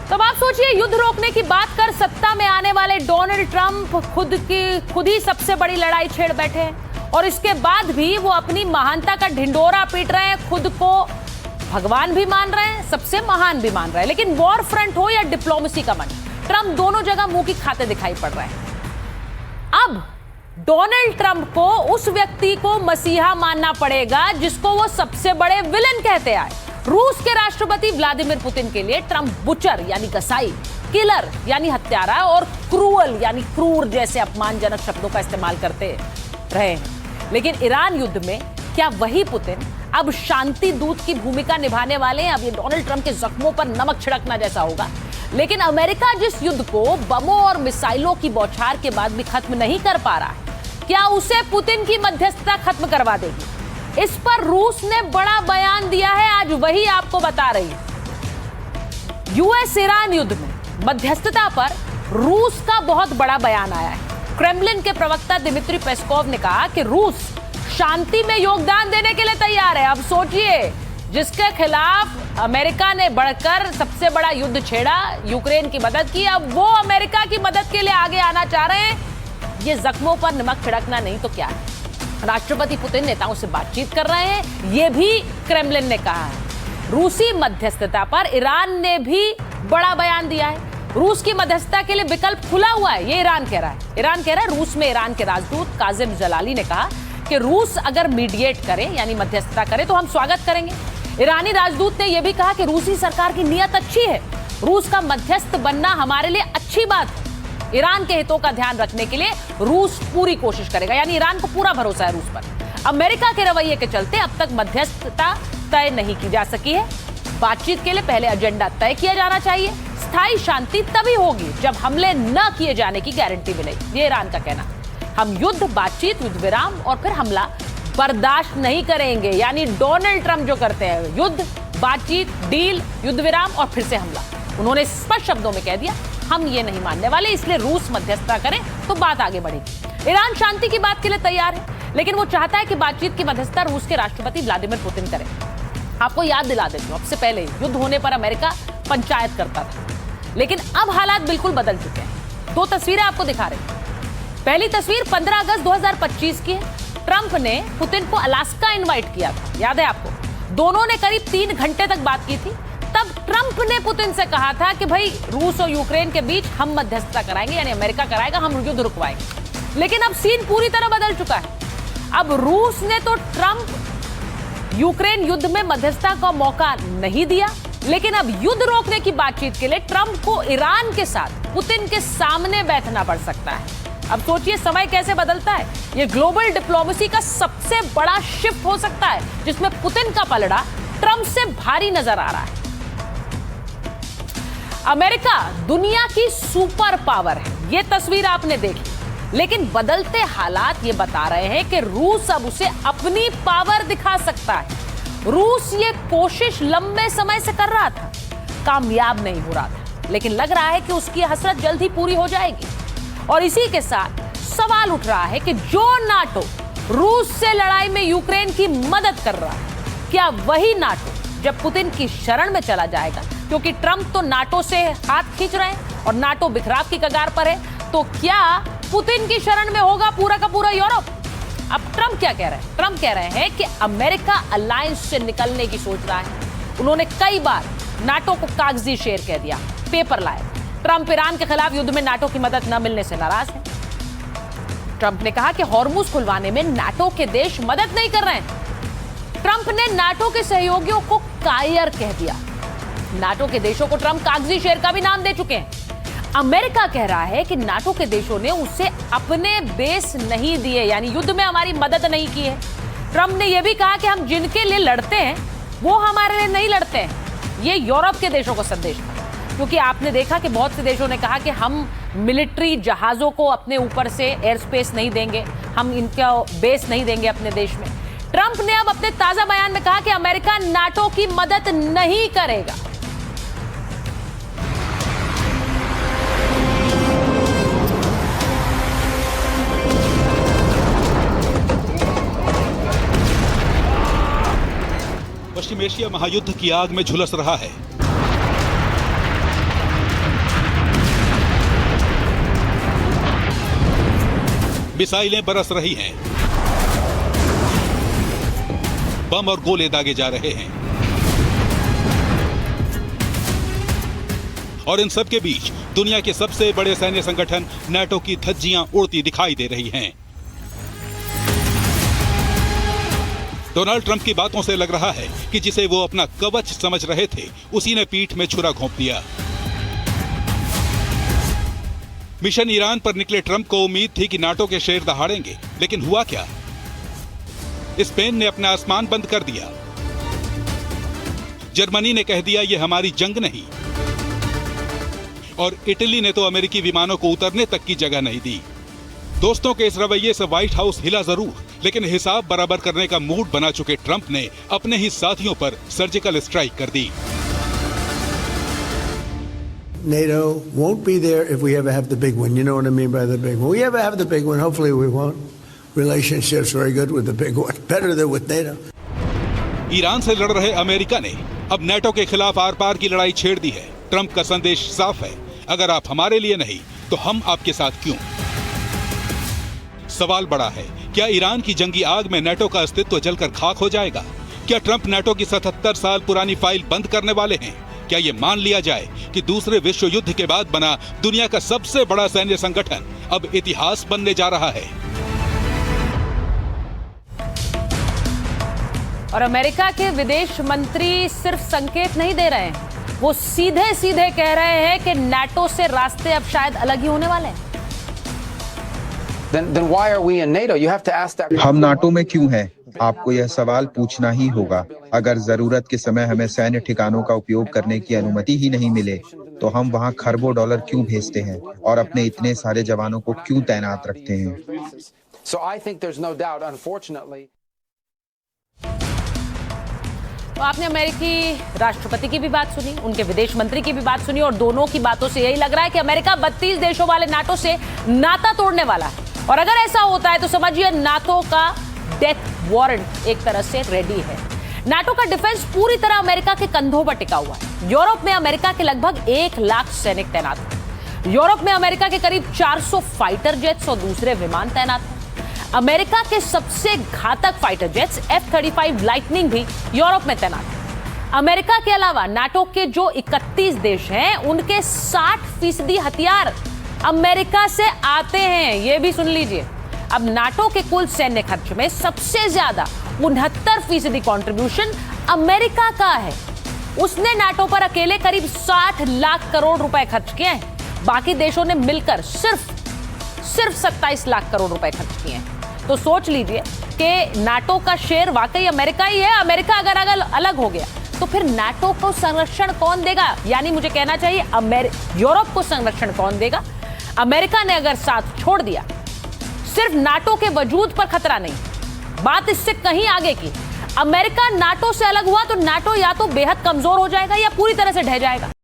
तो अब आप सोचिए, युद्ध रोकने की बात कर सत्ता में आने वाले डोनाल्ड ट्रंप खुद ही सबसे बड़ी लड़ाई छेड़ बैठे हैं और इसके बाद भी वो अपनी महानता का ढिंडोरा पीट रहे हैं, खुद को भगवान भी मान रहे हैं, सबसे महान भी मान रहे हैं। लेकिन वॉर फ्रंट हो या डिप्लोमेसी का मंच, ट्रंप दोनों जगह मुंह की खाते दिखाई पड़ रहे हैं। अब डोनाल्ड ट्रंप को उस व्यक्ति को मसीहा मानना पड़ेगा जिसको वो सबसे बड़े विलन कहते आए। रूस के राष्ट्रपति व्लादिमीर पुतिन के लिए ट्रंप बुचर यानी कसाई, किलर यानी हत्यारा और क्रूअल यानी क्रूर जैसे अपमानजनक शब्दों का इस्तेमाल करते रहे हैं। लेकिन ईरान युद्ध में क्या वही पुतिन अब शांति दूत की भूमिका निभाने वाले हैं? अब ये डोनाल्ड ट्रंप के जख्मों पर नमक छिड़कना जैसा होगा। लेकिन अमेरिका जिस युद्ध को बमों और मिसाइलों की बौछार के बाद भी खत्म नहीं कर पा रहा है, क्या उसे पुतिन की मध्यस्थता खत्म करवा देगी? इस पर रूस ने बड़ा बयान दिया है, आज वही आपको बता रही है। यूएस ईरान युद्ध में मध्यस्थता पर रूस का बहुत बड़ा बयान आया है। क्रेमलिन के प्रवक्ता दिमित्री पेस्कोव ने कहा कि रूस शांति में योगदान देने के लिए तैयार है। अब सोचिए, जिसके खिलाफ अमेरिका ने बढ़कर सबसे बड़ा युद्ध छेड़ा, यूक्रेन की मदद की, अब वो अमेरिका की मदद के लिए आगे आना चाह रहे हैं। ये जख्मों पर नमक छिड़कना नहीं तो क्या है? राष्ट्रपति पुतिन नेताओं से बातचीत कर रहे हैं, ये भी क्रेमलिन ने कहा है। रूसी मध्यस्थता पर ईरान ने भी बड़ा बयान दिया है। रूस की मध्यस्थता के लिए विकल्प खुला हुआ है, ये ईरान कह रहा है। ईरान कह रहा है, रूस में ईरान के राजदूत काजिम जलाली ने कहा कि रूस अगर मीडिएट करे यानी मध्यस्थता करे तो हम स्वागत करेंगे। ईरानी राजदूत ने यह भी कहा कि रूसी सरकार की नीयत अच्छी है, रूस का मध्यस्थ बनना हमारे लिए अच्छी बात है। ईरान के हितों का ध्यान रखने के लिए रूस पूरी कोशिश करेगा, यानी ईरान को पूरा भरोसा है रूस पर। अमेरिका के रवैये के चलते अब तक मध्यस्थता तय नहीं की जा सकी है। बातचीत के लिए पहले एजेंडा तय किया जाना चाहिए। स्थायी शांति तभी होगी जब हमले न किए जाने की गारंटी मिलेगी, ये ईरान का कहना। हम युद्ध, बातचीत, युद्ध विराम और फिर हमला बर्दाश्त नहीं करेंगे, यानी डोनाल्ड ट्रंप जो करते हैं, युद्ध, बातचीत, डील, युद्ध विराम और फिर से हमला। उन्होंने स्पष्ट शब्दों में कह दिया, हम ये नहीं मानने वाले, इसलिए रूस मध्यस्थता करे तो बात आगे बढ़ेगी। ईरान शांति की बात के लिए तैयार है, लेकिन वो चाहता है कि बातचीत की मध्यस्थता रूस के राष्ट्रपति व्लादिमीर पुतिन करें। आपको याद दिला देती हूं, सबसे पहले युद्ध होने पर अमेरिका पंचायत करता था, लेकिन अब हालात बिल्कुल बदल चुके हैं। दो तस्वीरें आपको दिखा रहे हैं। पहली तस्वीर 15 अगस्त 2025 की है। ट्रंप ने पुतिन को अलास्का इनवाइट किया था, याद है आपको? दोनों ने करीब 3 घंटे तक बात की थी। तब ट्रंप ने पुतिन से कहा था कि भाई रूस और यूक्रेन के बीच हम मध्यस्थता कराएंगे, यानी अमेरिका कराएगा, हम युद्ध रुकवाएंगे। लेकिन अब सीन पूरी तरह बदल चुका है। अब रूस ने तो ट्रंप यूक्रेन युद्ध में मध्यस्थता का मौका नहीं दिया, लेकिन अब युद्ध रोकने की बातचीत के लिए ट्रंप को ईरान के साथ पुतिन के सामने बैठना पड़ सकता है। अब सोचिए समय कैसे बदलता है। ये ग्लोबल डिप्लोमेसी का सबसे बड़ा शिफ्ट हो सकता है, जिसमें पुतिन का पलड़ा ट्रंप से भारी नजर आ रहा है। अमेरिका दुनिया की सुपर पावर है, ये तस्वीर आपने देखी, लेकिन बदलते हालात ये बता रहे हैं कि रूस अब उसे अपनी पावर दिखा सकता है। रूस ये कोशिश लंबे समय से कर रहा था, कामयाब नहीं हो रहा था, लेकिन लग रहा है कि उसकी हसरत जल्द ही पूरी हो जाएगी। और इसी के साथ सवाल उठ रहा है कि जो नाटो रूस से लड़ाई में यूक्रेन की मदद कर रहा है, क्या वही नाटो जब पुतिन की शरण में चला जाएगा? क्योंकि ट्रंप तो नाटो से हाथ खींच रहे हैं और नाटो बिखराव की कगार पर है, तो क्या पुतिन की शरण में होगा पूरा का पूरा यूरोप? अब ट्रंप क्या कह रहे हैं? ट्रंप कह रहे हैं कि अमेरिका अलायंस से निकलने की सोच रहा है। उन्होंने कई बार नाटो को कागजी शेर कह दिया, पेपर लाए। ट्रंप ईरान के खिलाफ युद्ध में नाटो की मदद न मिलने से नाराज है। ट्रंप ने कहा कि हॉर्मुज खुलवाने में नाटो के देश मदद नहीं कर रहे हैं। ट्रंप ने नाटो के सहयोगियों को कायर कह दिया। नाटो के देशों को ट्रंप कागजी शेर का भी नाम दे चुके हैं। अमेरिका कह रहा है कि नाटो के देशों ने उसे अपने बेस नहीं दिए, यानी युद्ध में हमारी मदद नहीं की है। ट्रंप ने यह भी कहा कि हम जिनके लिए लड़ते हैं वो हमारे लिए नहीं लड़ते हैं। ये यूरोप के देशों को संदेश था, क्योंकि आपने देखा कि बहुत से देशों ने कहा कि हम मिलिट्री जहाजों को अपने ऊपर से एयर स्पेस नहीं देंगे, हम इनका बेस नहीं देंगे अपने देश में। ट्रंप ने अब अपने ताजा बयान में कहा कि अमेरिका नाटो की मदद नहीं करेगा। पश्चिम एशिया महायुद्ध की आग में झुलस रहा है। मिसाइलें बरस रही हैं, बम और गोले दागे जा रहे हैं, और इन सब के बीच दुनिया के सबसे बड़े सैन्य संगठन नाटो की धज्जियां उड़ती दिखाई दे रही हैं। डोनाल्ड ट्रंप की बातों से लग रहा है कि जिसे वो अपना कवच समझ रहे थे, उसी ने पीठ में छुरा घोंप दिया। मिशन ईरान पर निकले ट्रंप को उम्मीद थी कि नाटो के शेर दहाड़ेंगे, लेकिन हुआ क्या? स्पेन ने अपना आसमान बंद कर दिया। जर्मनी ने कह दिया ये हमारी जंग नहीं, और इटली ने तो अमेरिकी विमानों को उतरने तक की जगह नहीं दी। दोस्तों के इस रवैये से व्हाइट हाउस हिला जरूर, लेकिन हिसाब बराबर करने का मूड बना चुके ट्रंप ने अपने ही साथियों पर सर्जिकल स्ट्राइक कर दी। NATO won't be there if we ever have the big one. You know what I mean by the big one. We ever have the big one. Hopefully we won't. Relationships very good with the big one. Better than with NATO. Iran से लड़ रहे America ने अब NATO के खिलाफ are पार की लड़ाई छेड़ दी है। ट्रंप का संदेश साफ है, अगर आप हमारे लिए नहीं तो हम आपके साथ क्यों? सवाल बड़ा है, क्या ईरान की जंगी आग में नाटो का अस्तित्व जलकर खाक हो जाएगा? क्या ट्रंप नाटो की 77 साल पुरानी फाइल बंद करने वाले हैं? क्या ये मान लिया जाए कि दूसरे विश्व युद्ध के बाद बना दुनिया का सबसे बड़ा सैन्य संगठन अब इतिहास बनने जा रहा है? और अमेरिका के विदेश मंत्री सिर्फ संकेत नहीं दे रहे हैं, वो सीधे सीधे कह रहे हैं कि नाटो से रास्ते अब शायद अलग ही होने वाले हैं। Then why are we in NATO? You have to ask that. हम नाटो में क्यों हैं? आपको यह सवाल पूछना ही होगा। अगर जरूरत के समय हमें सैन्य ठिकानों का उपयोग करने की अनुमति ही नहीं मिले, तो हम वहां खरबों डॉलर क्यों भेजते हैं और अपने इतने सारे जवानों को क्यों तैनात रखते हैं? So I think there's no doubt, unfortunately. तो आपने अमेरिकी राष्ट्रपति की भी बात सुनी, उनके विदेश मंत्री की भी बात सुनी, और दोनों की बातों से यही लग रहा है कि अमेरिका 32 देशों वाले नाटो से नाता तोड़ने वाला है। और अगर ऐसा होता है तो समझिए नाटो का डेथ वारंट एक तरह से रेडी है। नाटो का डिफेंस पूरी तरह अमेरिका के कंधों पर टिका हुआ है। यूरोप में अमेरिका के लगभग 1 लाख सैनिक तैनात हैं। यूरोप में अमेरिका के करीब 400 फाइटर जेट्स और दूसरे विमान तैनात हैं। अमेरिका के सबसे घातक फाइटर जेट्स F-35 लाइटनिंग भी यूरोप में तैनात हैं। अमेरिका के अलावा नाटो के जो 31 देश हैं, उनके 60% हथियार अमेरिका से आते हैं। यह भी सुन लीजिए। अब नाटो के कुल सैन्य खर्च में सबसे ज्यादा 69% कंट्रीब्यूशन अमेरिका का है। उसने नाटो पर अकेले करीब 60 लाख करोड़ रुपए खर्च किए हैं। बाकी देशों ने मिलकर सिर्फ 27 लाख करोड़ रुपए खर्च किए हैं। तो सोच लीजिए कि नाटो का शेर वाकई अमेरिका ही है। अमेरिका अगर अलग हो गया तो फिर नाटो को संरक्षण कौन देगा? यानी मुझे कहना चाहिए यूरोप को संरक्षण कौन देगा? अमेरिका ने अगर साथ छोड़ दिया, सिर्फ नाटो के वजूद पर खतरा नहीं, बात इससे कहीं आगे की। अमेरिका नाटो से अलग हुआ तो नाटो या तो बेहद कमजोर हो जाएगा या पूरी तरह से ढह जाएगा।